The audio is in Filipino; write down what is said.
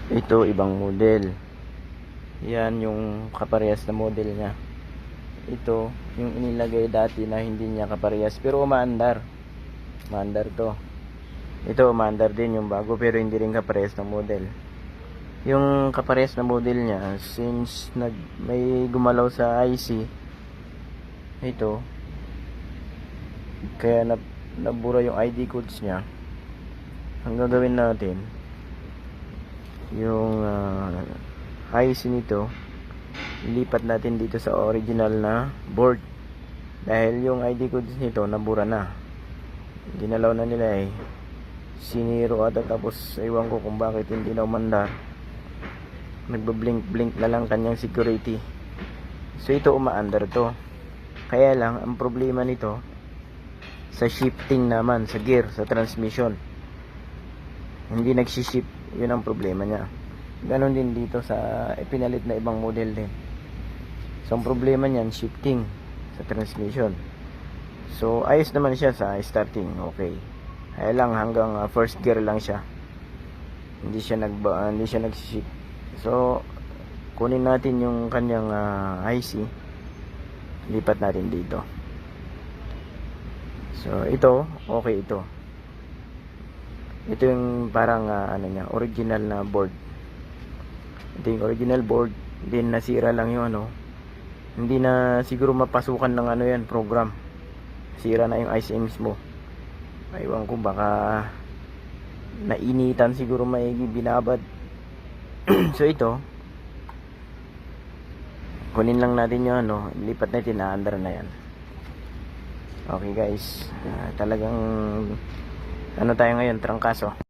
Ito ibang model. Yan yung kaparehas na model niya. Ito yung inilagay dati na hindi niya kaparehas pero umaandar. Umaandar to. Ito umaandar din yung bago pero hindi rin kaparehas ng model. Yung kaparehas na model niya, since may gumalaw sa IC ito, kaya nabura yung ID codes niya. Ang gagawin natin, yung IC nito ilipat natin dito sa original na board dahil yung ID codes nito nabura na, ginalaw na nila siniro ata, tapos ewan ko kung bakit hindi na umandar, nagbablink na lang kanyang security. So ito umaandar to, kaya lang ang problema nito sa shifting naman, sa gear, sa transmission hindi nagsiship, yun ang problema niya. Ganon din dito sa pinalit na ibang model din. So ang problema niyan shifting sa transmission. So ayos naman siya sa starting, okay. Kaya lang hanggang first gear lang siya. Hindi siya nagsishift. So kunin natin yung kanyang IC. Lipat natin dito. So ito, okay ito. Ito yung parang niya, original na board. Ito yung original board. Then nasira lang yung hindi na siguro mapasukan ng yan, program. Sira na yung IC mismo. Aywan ko, baka nainitan siguro maigi, binabad. So ito, kunin lang natin yung lipat natin, na-under na yan. Okay guys, talagang tayo ngayon, trangkaso.